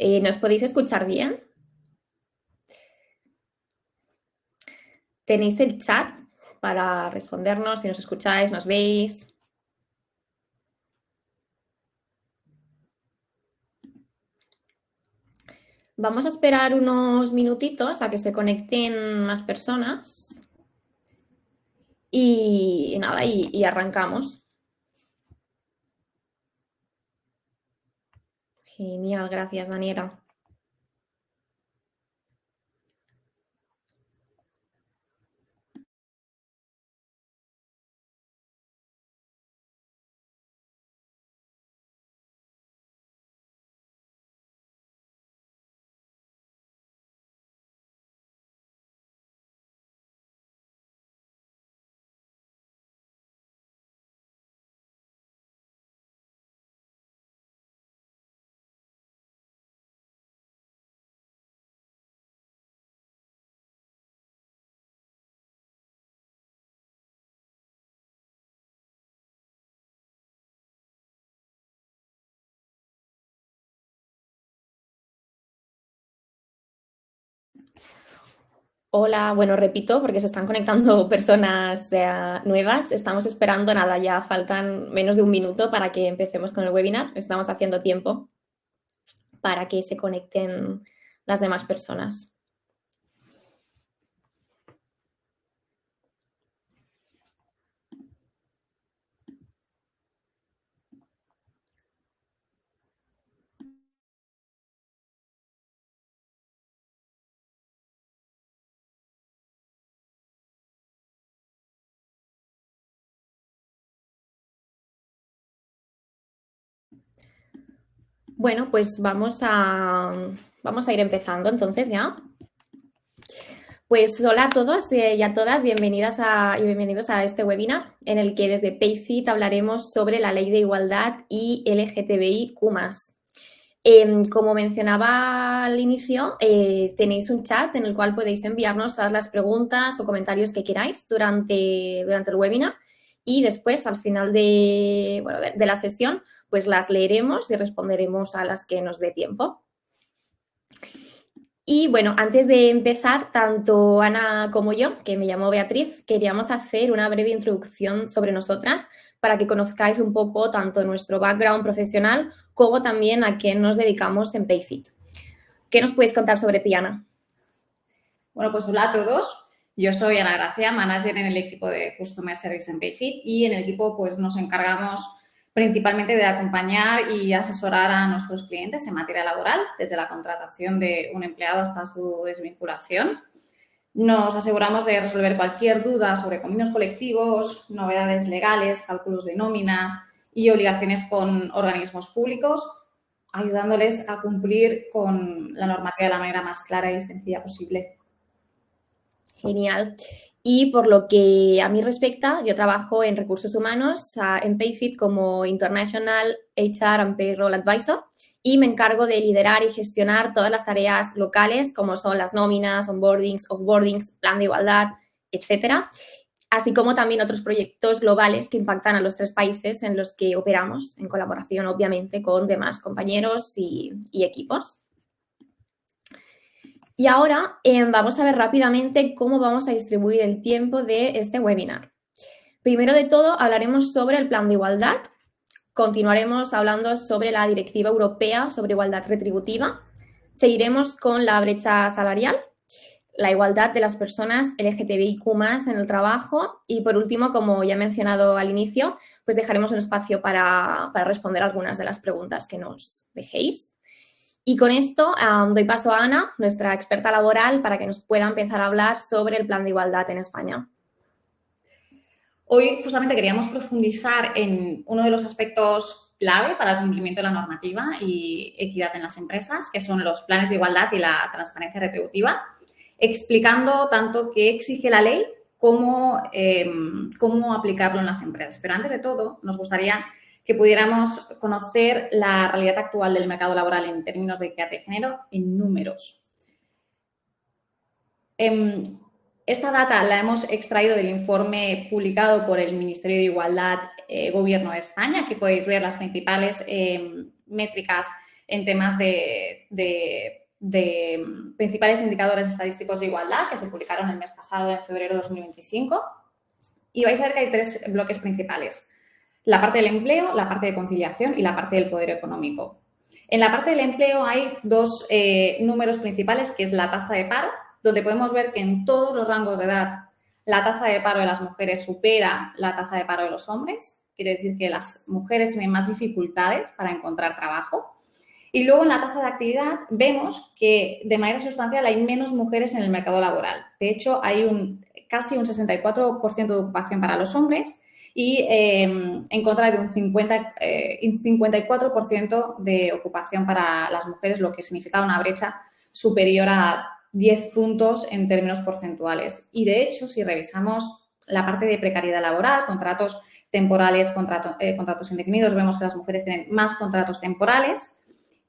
¿Nos podéis escuchar bien? Tenéis el chat para respondernos si nos escucháis, nos veis. Vamos a esperar unos minutitos a que se conecten más personas y nada, y arrancamos. Genial, gracias, Daniela. Hola, bueno, repito porque se están conectando personas nuevas. Estamos esperando nada, ya faltan menos de un minuto para que empecemos con el webinar. Estamos haciendo tiempo para que se conecten las demás personas. Bueno, pues vamos a ir empezando entonces ya. Pues hola a todos y a todas, bienvenidas y bienvenidos a este webinar en el que desde PayFit hablaremos sobre la Ley de Igualdad y LGTBIQ+. Como mencionaba al inicio, tenéis un chat en el cual podéis enviarnos todas las preguntas o comentarios que queráis durante el webinar y después, al final de la sesión, pues las leeremos y responderemos a las que nos dé tiempo. Y bueno, antes de empezar, tanto Ana como yo, que me llamo Beatriz, queríamos hacer una breve introducción sobre nosotras para que conozcáis un poco tanto nuestro background profesional como también a qué nos dedicamos en PayFit. ¿Qué nos puedes contar sobre ti, Ana? Bueno, pues hola a todos. Yo soy Ana Gracia, manager en el equipo de Customer Service en PayFit y en el equipo pues nos encargamos principalmente de acompañar y asesorar a nuestros clientes en materia laboral, desde la contratación de un empleado hasta su desvinculación. Nos aseguramos de resolver cualquier duda sobre convenios colectivos, novedades legales, cálculos de nóminas y obligaciones con organismos públicos, ayudándoles a cumplir con la normativa de la manera más clara y sencilla posible. Genial. Y por lo que a mí respecta, yo trabajo en recursos humanos en PayFit como International HR and Payroll Advisor y me encargo de liderar y gestionar todas las tareas locales como son las nóminas, onboardings, offboardings, plan de igualdad, etcétera, así como también otros proyectos globales que impactan a los 3 países en los que operamos, en colaboración obviamente con demás compañeros y equipos. Y ahora vamos a ver rápidamente cómo vamos a distribuir el tiempo de este webinar. Primero de todo, hablaremos sobre el plan de igualdad. Continuaremos hablando sobre la Directiva Europea sobre Igualdad Retributiva. Seguiremos con la brecha salarial, la igualdad de las personas LGTBIQ+ en el trabajo y, por último, como ya he mencionado al inicio, pues dejaremos un espacio para responder algunas de las preguntas que nos dejéis. Y con esto doy paso a Ana, nuestra experta laboral, para que nos pueda empezar a hablar sobre el plan de igualdad en España. Hoy justamente queríamos profundizar en uno de los aspectos clave para el cumplimiento de la normativa y equidad en las empresas, que son los planes de igualdad y la transparencia retributiva, explicando tanto qué exige la ley como cómo aplicarlo en las empresas. Pero antes de todo, nos gustaría que pudiéramos conocer la realidad actual del mercado laboral en términos de equidad de género en números. Esta data la hemos extraído del informe publicado por el Ministerio de Igualdad, Gobierno de España. Aquí podéis ver las principales métricas en temas de principales indicadores estadísticos de igualdad que se publicaron el mes pasado, en febrero de 2025. Y vais a ver que hay 3 bloques principales: la parte del empleo, la parte de conciliación y la parte del poder económico. En la parte del empleo hay 2 números principales, que es la tasa de paro, donde podemos ver que en todos los rangos de edad la tasa de paro de las mujeres supera la tasa de paro de los hombres. Quiere decir que las mujeres tienen más dificultades para encontrar trabajo. Y luego en la tasa de actividad vemos que de manera sustancial hay menos mujeres en el mercado laboral. De hecho, hay casi un 64% de ocupación para los hombres y en contra de un 54% de ocupación para las mujeres, lo que significa una brecha superior a 10 puntos en términos porcentuales. Y, de hecho, si revisamos la parte de precariedad laboral, contratos temporales, contratos indefinidos, vemos que las mujeres tienen más contratos temporales.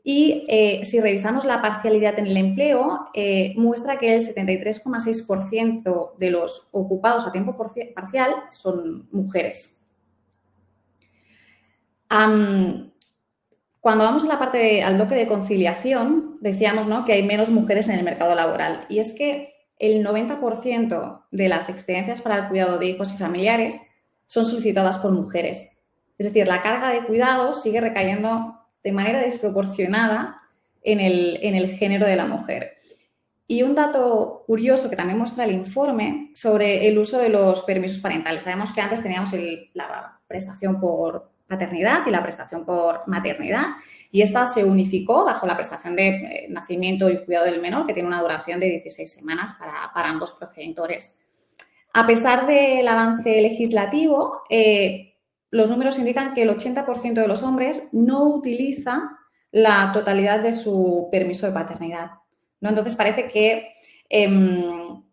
Y si revisamos la parcialidad en el empleo, muestra que el 73,6% de los ocupados a tiempo parcial son mujeres. Cuando vamos a la parte al bloque de conciliación, decíamos, ¿no?, que hay menos mujeres en el mercado laboral. Y es que el 90% de las excedencias para el cuidado de hijos y familiares son solicitadas por mujeres. Es decir, la carga de cuidado sigue recayendo de manera desproporcionada en el género de la mujer. Y un dato curioso que también muestra el informe sobre el uso de los permisos parentales. Sabemos que antes teníamos la prestación por paternidad y la prestación por maternidad, y esta se unificó bajo la prestación de nacimiento y cuidado del menor, que tiene una duración de 16 semanas para ambos progenitores. A pesar del avance legislativo, los números indican que el 80% de los hombres no utiliza la totalidad de su permiso de paternidad, ¿no? Entonces, parece que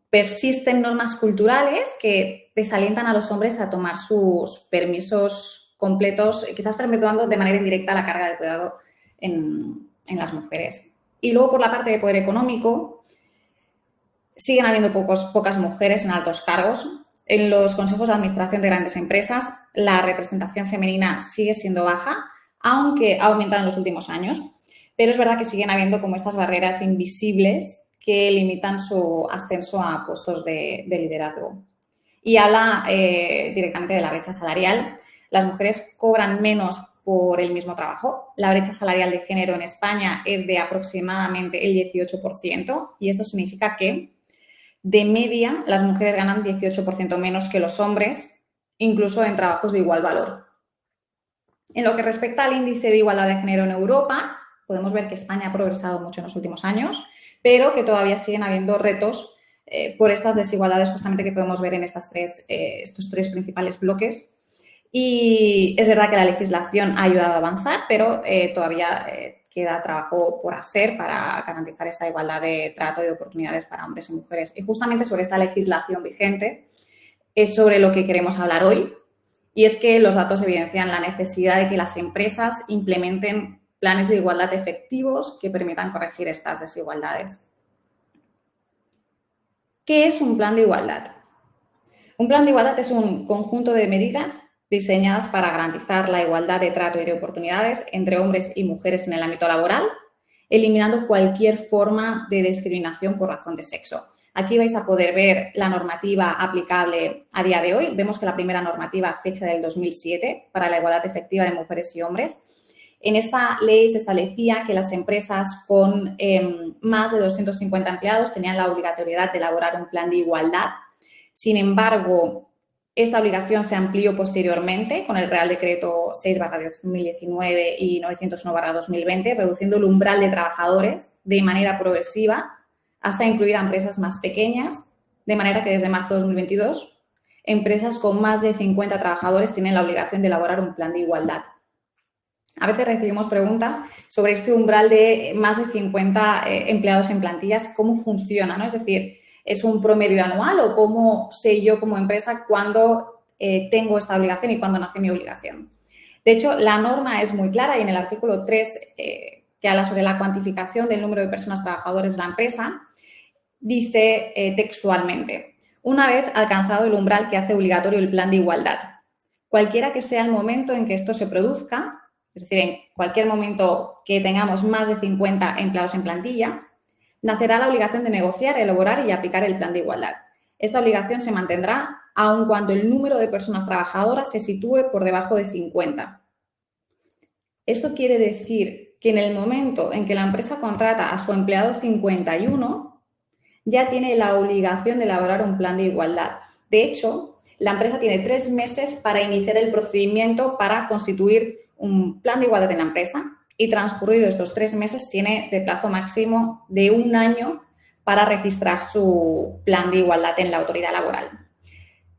persisten normas culturales que desalientan a los hombres a tomar sus permisos completos, quizás perpetuando de manera indirecta la carga de cuidado en las mujeres. Y luego, por la parte de poder económico, siguen habiendo pocas mujeres en altos cargos. En los consejos de administración de grandes empresas, la representación femenina sigue siendo baja, aunque ha aumentado en los últimos años, pero es verdad que siguen habiendo como estas barreras invisibles que limitan su ascenso a puestos de liderazgo. Y habla directamente de la brecha salarial. Las mujeres cobran menos por el mismo trabajo. La brecha salarial de género en España es de aproximadamente el 18%, y esto significa que de media, las mujeres ganan 18% menos que los hombres, incluso en trabajos de igual valor. En lo que respecta al índice de igualdad de género en Europa, podemos ver que España ha progresado mucho en los últimos años, pero que todavía siguen habiendo retos por estas desigualdades justamente que podemos ver en estos 3 principales bloques. Y es verdad que la legislación ha ayudado a avanzar, pero todavía queda trabajo por hacer para garantizar esta igualdad de trato y de oportunidades para hombres y mujeres. Y justamente sobre esta legislación vigente es sobre lo que queremos hablar hoy, y es que los datos evidencian la necesidad de que las empresas implementen planes de igualdad efectivos que permitan corregir estas desigualdades. ¿Qué es un plan de igualdad? Un plan de igualdad es un conjunto de medidas diseñadas para garantizar la igualdad de trato y de oportunidades entre hombres y mujeres en el ámbito laboral, eliminando cualquier forma de discriminación por razón de sexo. Aquí vais a poder ver la normativa aplicable a día de hoy. Vemos que la primera normativa fecha del 2007 para la igualdad efectiva de mujeres y hombres. En esta ley se establecía que las empresas con más de 250 empleados tenían la obligatoriedad de elaborar un plan de igualdad. Sin embargo, esta obligación se amplió posteriormente con el Real Decreto 6/2019 y 901/2020, reduciendo el umbral de trabajadores de manera progresiva hasta incluir a empresas más pequeñas, de manera que desde marzo de 2022 empresas con más de 50 trabajadores tienen la obligación de elaborar un plan de igualdad. A veces recibimos preguntas sobre este umbral de más de 50 empleados en plantillas, ¿cómo funciona, ¿no? Es decir, ¿es un promedio anual o cómo sé yo como empresa cuándo tengo esta obligación y cuándo nace mi obligación? De hecho, la norma es muy clara y en el artículo 3, que habla sobre la cuantificación del número de personas trabajadoras de la empresa, dice textualmente: una vez alcanzado el umbral que hace obligatorio el plan de igualdad, cualquiera que sea el momento en que esto se produzca, es decir, en cualquier momento que tengamos más de 50 empleados en plantilla, nacerá la obligación de negociar, elaborar y aplicar el plan de igualdad. Esta obligación se mantendrá aun cuando el número de personas trabajadoras se sitúe por debajo de 50. Esto quiere decir que en el momento en que la empresa contrata a su empleado 51, ya tiene la obligación de elaborar un plan de igualdad. De hecho, la empresa tiene 3 meses para iniciar el procedimiento para constituir un plan de igualdad en la empresa y transcurridos estos 3 meses tiene de plazo máximo de 1 año para registrar su plan de igualdad en la autoridad laboral.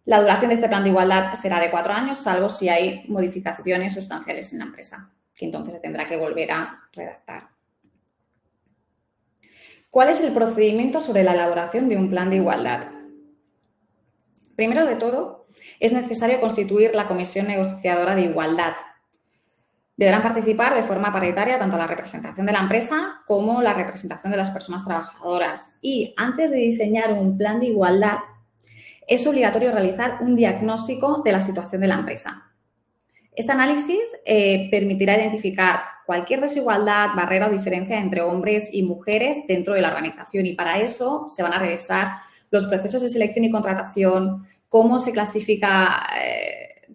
La duración de este plan de igualdad será de 4 años, salvo si hay modificaciones sustanciales en la empresa, que entonces se tendrá que volver a redactar. ¿Cuál es el procedimiento sobre la elaboración de un plan de igualdad? Primero de todo, es necesario constituir la comisión negociadora de igualdad. Deberán participar de forma paritaria tanto la representación de la empresa como la representación de las personas trabajadoras. Y antes de diseñar un plan de igualdad, es obligatorio realizar un diagnóstico de la situación de la empresa. Este análisis permitirá identificar cualquier desigualdad, barrera o diferencia entre hombres y mujeres dentro de la organización y para eso se van a revisar los procesos de selección y contratación, cómo se clasifica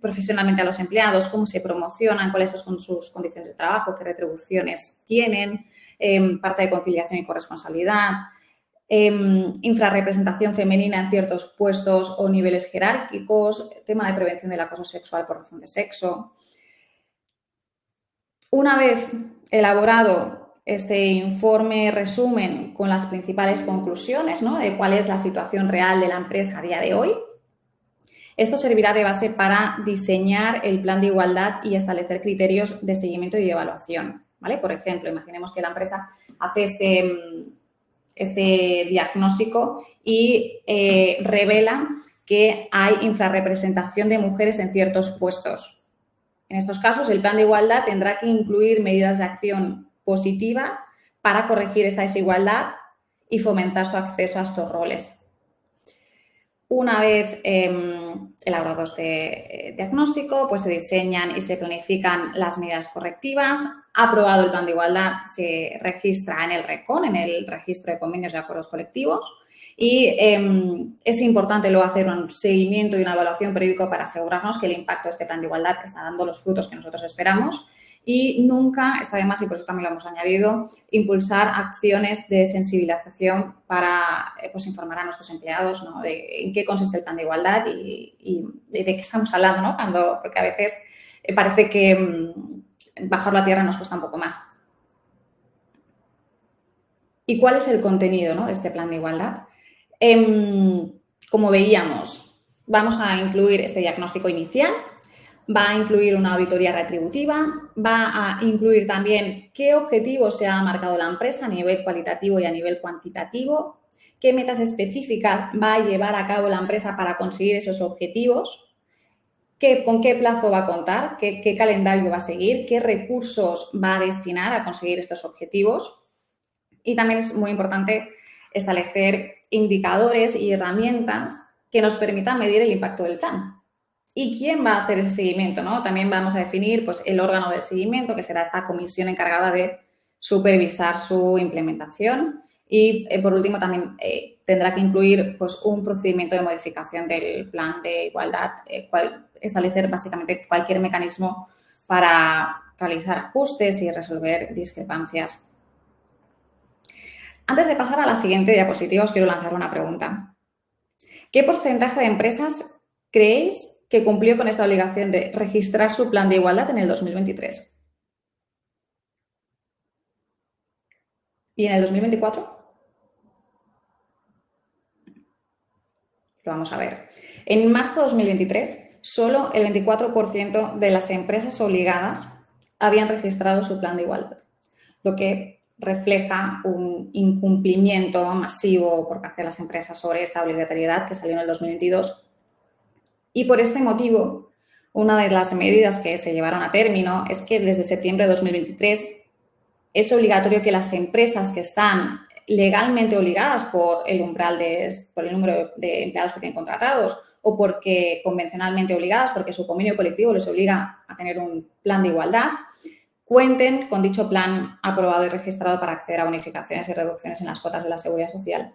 profesionalmente a los empleados, cómo se promocionan, cuáles son sus condiciones de trabajo, qué retribuciones tienen, parte de conciliación y corresponsabilidad, infrarrepresentación femenina en ciertos puestos o niveles jerárquicos, tema de prevención del acoso sexual por razón de sexo. Una vez elaborado este informe resumen con las principales conclusiones, ¿no?, de cuál es la situación real de la empresa a día de hoy, esto servirá de base para diseñar el plan de igualdad y establecer criterios de seguimiento y de evaluación, ¿vale? Por ejemplo, imaginemos que la empresa hace este diagnóstico y revela que hay infrarrepresentación de mujeres en ciertos puestos. En estos casos, el plan de igualdad tendrá que incluir medidas de acción positiva para corregir esta desigualdad y fomentar su acceso a estos roles. Una vez elaborado este diagnóstico, pues se diseñan y se planifican las medidas correctivas. Aprobado el plan de igualdad, se registra en el RECON, en el Registro de Convenios y Acuerdos Colectivos. Y es importante luego hacer un seguimiento y una evaluación periódica para asegurarnos que el impacto de este plan de igualdad está dando los frutos que nosotros esperamos. Y nunca está de más, y por eso también lo hemos añadido, impulsar acciones de sensibilización para pues, informar a nuestros empleados, ¿no?, de en qué consiste el plan de igualdad y de qué estamos hablando, ¿no? Porque a veces parece que bajar la tierra nos cuesta un poco más. ¿Y cuál es el contenido, ¿no?, de este plan de igualdad? Como veíamos, vamos a incluir este diagnóstico inicial. Va a incluir una auditoría retributiva, va a incluir también qué objetivos se ha marcado la empresa a nivel cualitativo y a nivel cuantitativo, qué metas específicas va a llevar a cabo la empresa para conseguir esos objetivos, con qué plazo va a contar, qué calendario va a seguir, qué recursos va a destinar a conseguir estos objetivos. Y también es muy importante establecer indicadores y herramientas que nos permitan medir el impacto del plan. ¿Y quién va a hacer ese seguimiento, ¿no? También vamos a definir pues, el órgano de seguimiento, que será esta comisión encargada de supervisar su implementación. Y, por último, también tendrá que incluir pues, un procedimiento de modificación del plan de igualdad, establecer básicamente cualquier mecanismo para realizar ajustes y resolver discrepancias. Antes de pasar a la siguiente diapositiva, os quiero lanzar una pregunta. ¿Qué porcentaje de empresas creéis que cumplió con esta obligación de registrar su plan de igualdad en el 2023? ¿Y en el 2024? Lo vamos a ver. En marzo de 2023, solo el 24% de las empresas obligadas habían registrado su plan de igualdad, lo que refleja un incumplimiento masivo por parte de las empresas sobre esta obligatoriedad que salió en el 2022. Y por este motivo, una de las medidas que se llevaron a término es que desde septiembre de 2023 es obligatorio que las empresas que están legalmente obligadas por el umbral por el número de empleados que tienen contratados o porque convencionalmente obligadas, porque su convenio colectivo les obliga a tener un plan de igualdad, cuenten con dicho plan aprobado y registrado para acceder a bonificaciones y reducciones en las cuotas de la Seguridad Social.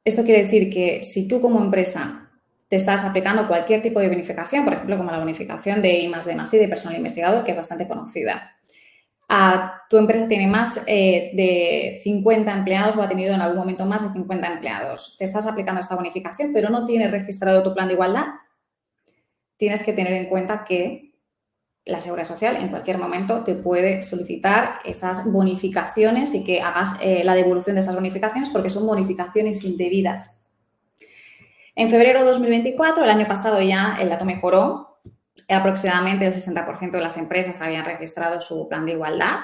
Esto quiere decir que si tú como empresa te estás aplicando cualquier tipo de bonificación, por ejemplo, como la bonificación de I+D+I de personal investigador, que es bastante conocida, tu empresa tiene más de 50 empleados o ha tenido en algún momento más de 50 empleados, te estás aplicando esta bonificación, pero no tienes registrado tu plan de igualdad, tienes que tener en cuenta que la Seguridad Social en cualquier momento te puede solicitar esas bonificaciones y que hagas la devolución de esas bonificaciones porque son bonificaciones indebidas. En febrero de 2024, el año pasado ya el dato mejoró. Aproximadamente el 60% de las empresas habían registrado su plan de igualdad,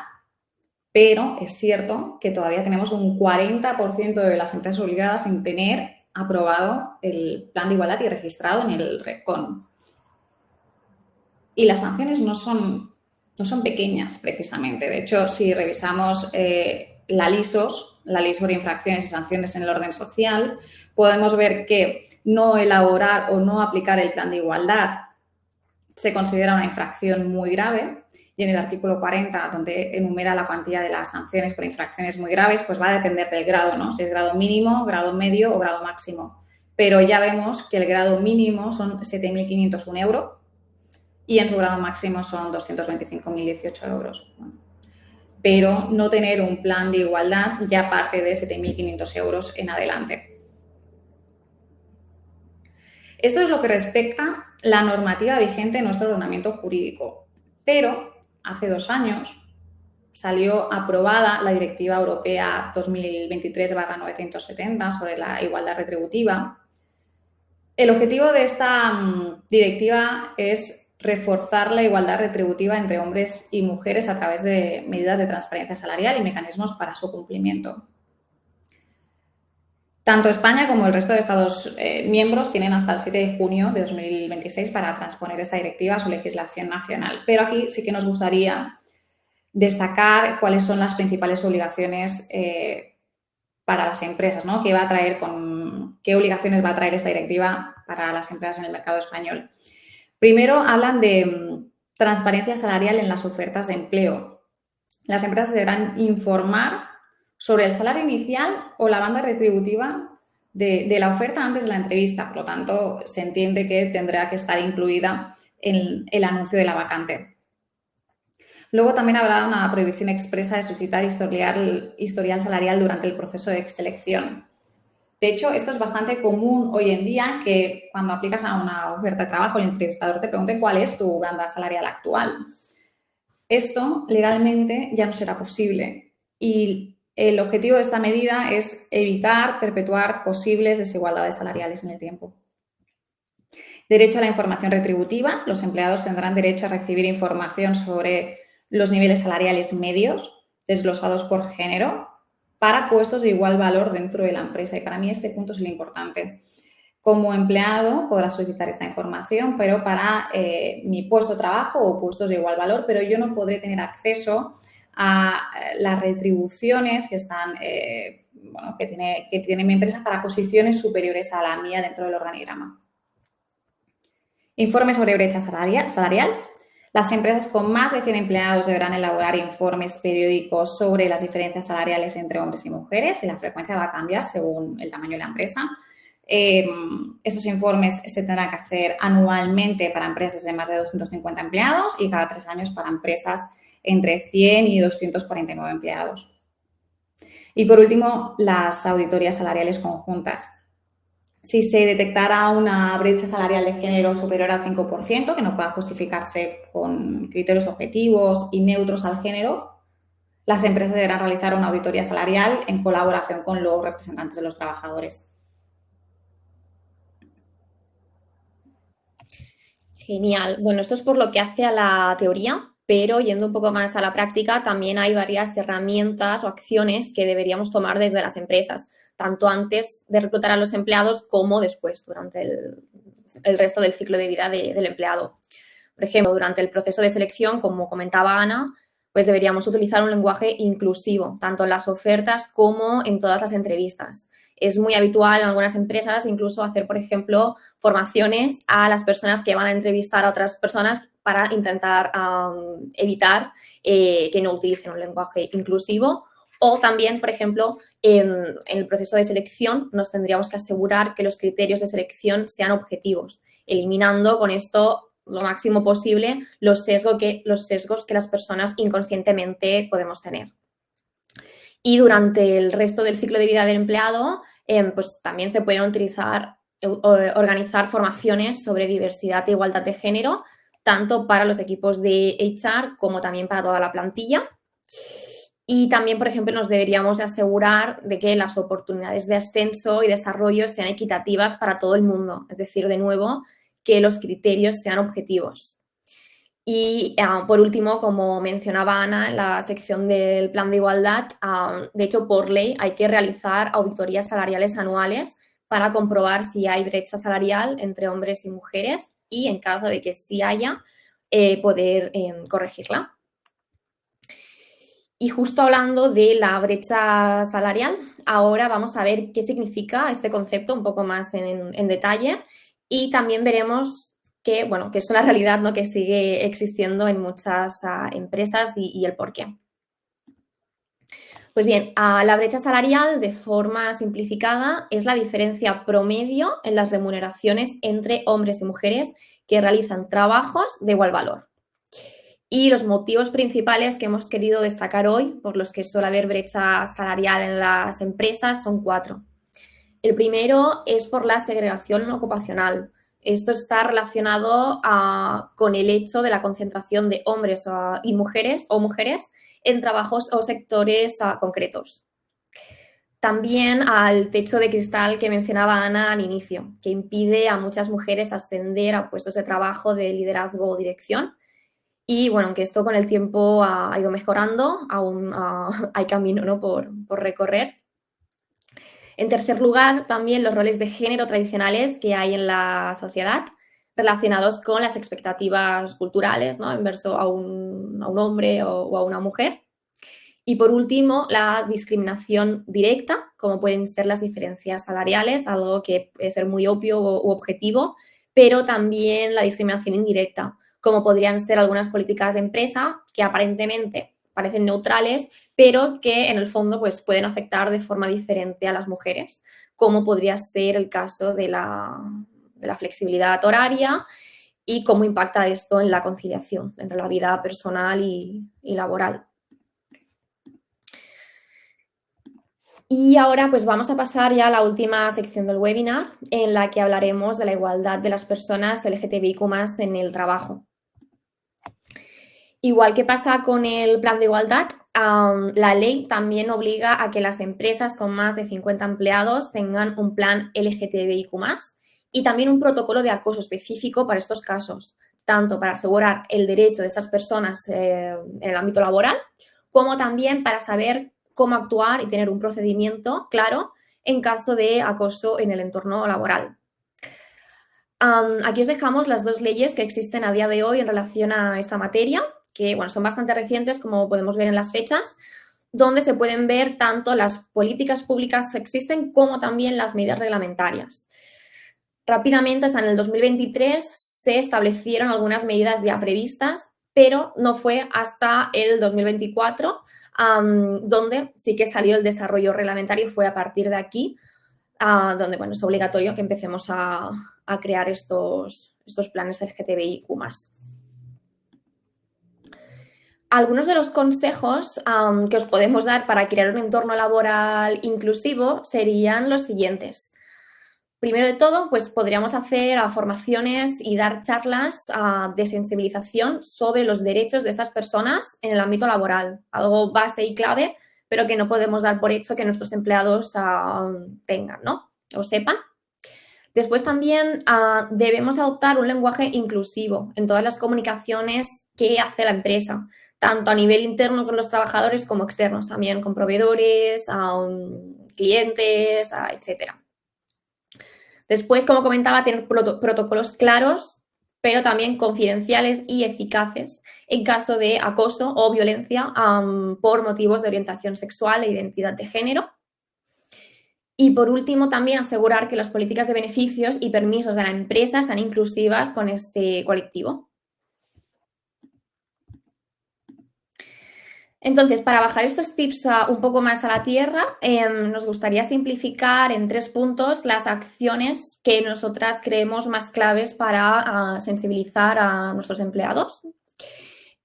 pero es cierto que todavía tenemos un 40% de las empresas obligadas en tener aprobado el plan de igualdad y registrado en el RECON. Y las sanciones no son pequeñas, precisamente. De hecho, si revisamos la ley sobre infracciones y sanciones en el orden social, podemos ver que no elaborar o no aplicar el plan de igualdad se considera una infracción muy grave, y en el artículo 40, donde enumera la cuantía de las sanciones por infracciones muy graves, pues va a depender del grado, ¿no? Si es grado mínimo, grado medio o grado máximo. Pero ya vemos que el grado mínimo son 7.501 euros y en su grado máximo son 225.018 euros. Pero no tener un plan de igualdad ya parte de 7.500 euros en adelante. Esto es lo que respecta la normativa vigente en nuestro ordenamiento jurídico, pero hace 2 años salió aprobada la Directiva Europea 2023/970 sobre la igualdad retributiva. El objetivo de esta directiva es reforzar la igualdad retributiva entre hombres y mujeres a través de medidas de transparencia salarial y mecanismos para su cumplimiento. Tanto España como el resto de Estados miembros tienen hasta el 7 de junio de 2026 para transponer esta directiva a su legislación nacional. Pero aquí sí que nos gustaría destacar cuáles son las principales obligaciones para las empresas, ¿no? ¿Qué obligaciones va a traer esta directiva para las empresas en el mercado español? Primero, hablan de transparencia salarial en las ofertas de empleo. Las empresas deberán informar sobre el salario inicial o la banda retributiva de la oferta antes de la entrevista. Por lo tanto, se entiende que tendrá que estar incluida en el anuncio de la vacante. Luego también habrá una prohibición expresa de suscitar historial salarial durante el proceso de selección. De hecho, esto es bastante común hoy en día, que cuando aplicas a una oferta de trabajo, el entrevistador te pregunte cuál es tu banda salarial actual. Esto legalmente ya no será posible y el objetivo de esta medida es evitar perpetuar posibles desigualdades salariales en el tiempo. Derecho a la información retributiva. Los empleados tendrán derecho a recibir información sobre los niveles salariales medios desglosados por género para puestos de igual valor dentro de la empresa. Y para mí este punto es lo importante. Como empleado podrás solicitar esta información, pero para mi puesto de trabajo o puestos de igual valor, pero yo no podré tener acceso a las retribuciones que tiene mi empresa para posiciones superiores a la mía dentro del organigrama. Informe sobre brecha salarial. Las empresas con más de 100 empleados deberán elaborar informes periódicos sobre las diferencias salariales entre hombres y mujeres y la frecuencia va a cambiar según el tamaño de la empresa. Estos informes se tendrán que hacer anualmente para empresas de más de 250 empleados y cada 3 años para empresas entre 100 y 249 empleados. Y por último, las auditorías salariales conjuntas. Si se detectara una brecha salarial de género superior al 5%, que no pueda justificarse con criterios objetivos y neutros al género, las empresas deberán realizar una auditoría salarial en colaboración con los representantes de los trabajadores. Genial. Bueno, esto es por lo que hace a la teoría, pero yendo un poco más a la práctica, también hay varias herramientas o acciones que deberíamos tomar desde las empresas, tanto antes de reclutar a los empleados como después, durante el resto del ciclo de vida del empleado. Por ejemplo, durante el proceso de selección, como comentaba Ana, pues deberíamos utilizar un lenguaje inclusivo, tanto en las ofertas como en todas las entrevistas. Es muy habitual en algunas empresas incluso hacer, por ejemplo, formaciones a las personas que van a entrevistar a otras personas para intentar evitar que no utilicen un lenguaje inclusivo. O también, por ejemplo, en el proceso de selección nos tendríamos que asegurar que los criterios de selección sean objetivos, eliminando con esto lo máximo posible los sesgos que las personas inconscientemente podemos tener. Y durante el resto del ciclo de vida del empleado, pues también se pueden organizar formaciones sobre diversidad e igualdad de género, tanto para los equipos de HR como también para toda la plantilla. Y también, por ejemplo, nos deberíamos asegurar de que las oportunidades de ascenso y desarrollo sean equitativas para todo el mundo. Es decir, de nuevo, que los criterios sean objetivos. Y, por último, como mencionaba Ana en la sección del plan de igualdad, de hecho, por ley hay que realizar auditorías salariales anuales para comprobar si hay brecha salarial entre hombres y mujeres y, en caso de que sí haya, poder corregirla. Y justo hablando de la brecha salarial, ahora vamos a ver qué significa este concepto un poco más en detalle y también veremos que es una realidad, ¿no?, que sigue existiendo en muchas empresas y el por qué. Pues bien, la brecha salarial, de forma simplificada, es la diferencia promedio en las remuneraciones entre hombres y mujeres que realizan trabajos de igual valor. Y los motivos principales que hemos querido destacar hoy, por los que suele haber brecha salarial en las empresas, son 4. El primero es por la segregación ocupacional. Esto está relacionado con el hecho de la concentración de hombres y mujeres en trabajos o sectores concretos. También al techo de cristal que mencionaba Ana al inicio, que impide a muchas mujeres ascender a puestos de trabajo de liderazgo o dirección. Y bueno, aunque esto con el tiempo ha ido mejorando, aún hay camino, ¿no?, por recorrer. En tercer lugar, también los roles de género tradicionales que hay en la sociedad relacionados con las expectativas culturales, ¿no?, inverso a un hombre o a una mujer. Y por último, la discriminación directa, como pueden ser las diferencias salariales, algo que puede ser muy obvio u objetivo, pero también la discriminación indirecta, como podrían ser algunas políticas de empresa que aparentemente parecen neutrales, pero que en el fondo pues, pueden afectar de forma diferente a las mujeres, como podría ser el caso de la flexibilidad horaria y cómo impacta esto en la conciliación entre la vida personal y laboral. Y ahora pues vamos a pasar ya a la última sección del webinar, en la que hablaremos de la igualdad de las personas LGTBIQ+ en el trabajo. Igual que pasa con el plan de igualdad, la ley también obliga a que las empresas con más de 50 empleados tengan un plan LGTBIQ+ y también un protocolo de acoso específico para estos casos, tanto para asegurar el derecho de estas personas en el ámbito laboral, como también para saber cómo actuar y tener un procedimiento claro en caso de acoso en el entorno laboral. Aquí os dejamos las 2 leyes que existen a día de hoy en relación a esta materia, que son bastante recientes, como podemos ver en las fechas, donde se pueden ver tanto las políticas públicas que existen como también las medidas reglamentarias. Rápidamente, en el 2023 se establecieron algunas medidas ya previstas, pero no fue hasta el 2024 donde sí que salió el desarrollo reglamentario y fue a partir de aquí donde es obligatorio que empecemos a crear estos planes LGTBIQ+. Algunos de los consejos que os podemos dar para crear un entorno laboral inclusivo serían los siguientes. Primero de todo, pues podríamos hacer formaciones y dar charlas de sensibilización sobre los derechos de estas personas en el ámbito laboral, algo base y clave, pero que no podemos dar por hecho que nuestros empleados tengan, ¿no?, o sepan. Después también debemos adoptar un lenguaje inclusivo en todas las comunicaciones que hace la empresa, tanto a nivel interno con los trabajadores como externos también, con proveedores, clientes, etcétera. Después, como comentaba, tener protocolos claros, pero también confidenciales y eficaces en caso de acoso o violencia por motivos de orientación sexual e identidad de género. Y por último, también asegurar que las políticas de beneficios y permisos de la empresa sean inclusivas con este colectivo. Entonces, para bajar estos tips un poco más a la tierra, nos gustaría simplificar en 3 puntos las acciones que nosotras creemos más claves para sensibilizar a nuestros empleados.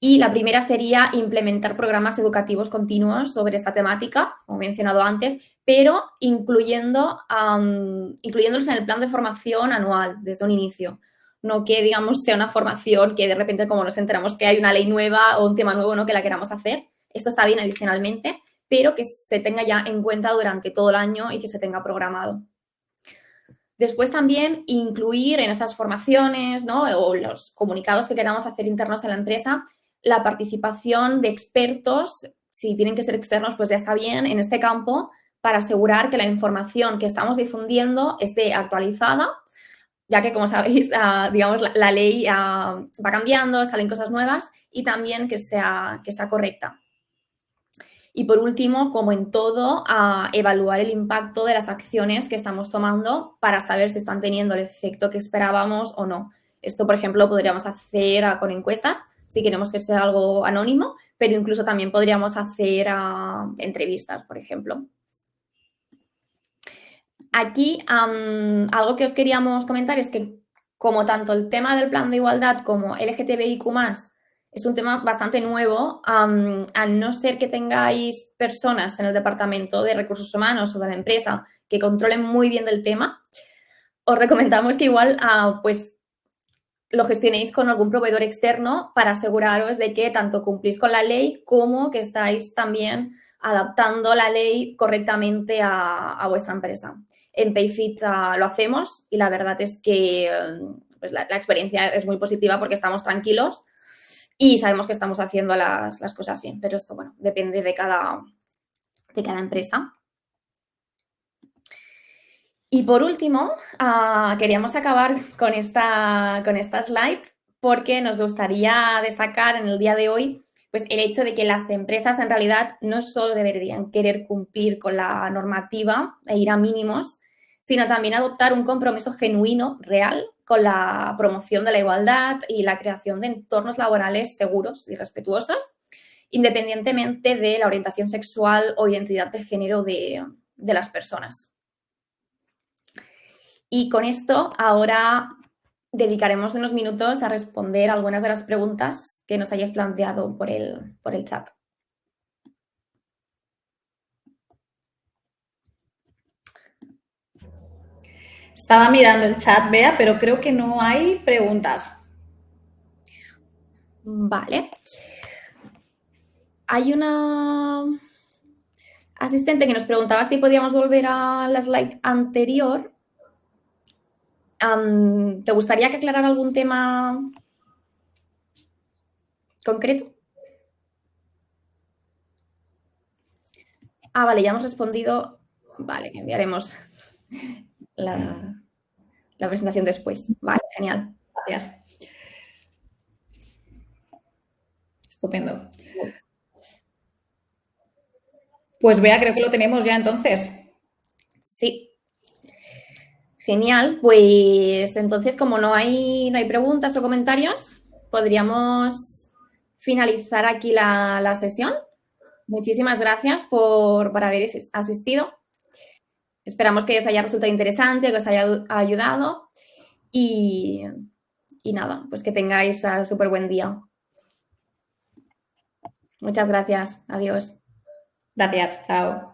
Y la primera sería implementar programas educativos continuos sobre esta temática, como he mencionado antes, pero incluyéndolos en el plan de formación anual desde un inicio. No que, digamos, sea una formación que de repente, como nos enteramos que hay una ley nueva o un tema nuevo, ¿no?, que la queramos hacer. Esto está bien adicionalmente, pero que se tenga ya en cuenta durante todo el año y que se tenga programado. Después también incluir en esas formaciones, ¿no?, o los comunicados que queramos hacer internos en la empresa, la participación de expertos, si tienen que ser externos, pues ya está bien, en este campo, para asegurar que la información que estamos difundiendo esté actualizada, ya que, como sabéis, digamos, la ley va cambiando, salen cosas nuevas, y también que sea correcta. Y por último, como en todo, evaluar el impacto de las acciones que estamos tomando para saber si están teniendo el efecto que esperábamos o no. Esto, por ejemplo, podríamos hacer con encuestas, si queremos que sea algo anónimo, pero incluso también podríamos hacer entrevistas, por ejemplo. Aquí, algo que os queríamos comentar es que, como tanto el tema del plan de igualdad como LGTBIQ+, es un tema bastante nuevo, a no ser que tengáis personas en el departamento de recursos humanos o de la empresa que controlen muy bien del tema, os recomendamos que igual pues lo gestionéis con algún proveedor externo para aseguraros de que tanto cumplís con la ley como que estáis también adaptando la ley correctamente a vuestra empresa. En Payfit lo hacemos y la verdad es que pues la experiencia es muy positiva porque estamos tranquilos y sabemos que estamos haciendo las cosas bien, pero esto, bueno, depende de cada empresa. Y por último, queríamos acabar con esta slide porque nos gustaría destacar en el día de hoy pues, el hecho de que las empresas en realidad no solo deberían querer cumplir con la normativa e ir a mínimos, sino también adoptar un compromiso genuino, real, con la promoción de la igualdad y la creación de entornos laborales seguros y respetuosos, independientemente de la orientación sexual o identidad de género de las personas. Y con esto ahora dedicaremos unos minutos a responder algunas de las preguntas que nos hayáis planteado por el chat. Estaba mirando el chat, Bea, pero creo que no hay preguntas. Vale. Hay una asistente que nos preguntaba si podíamos volver a la slide anterior. ¿Te gustaría que aclarara algún tema concreto? Vale, ya hemos respondido. Vale, enviaremos la presentación después. Vale, genial. Gracias. Estupendo. Pues Bea, creo que lo tenemos ya entonces. Sí. Genial, pues entonces como no hay preguntas o comentarios, podríamos finalizar aquí la sesión. Muchísimas gracias por haber asistido. Esperamos que os haya resultado interesante, que os haya ayudado y nada, pues que tengáis súper buen día. Muchas gracias. Adiós. Gracias. Chao.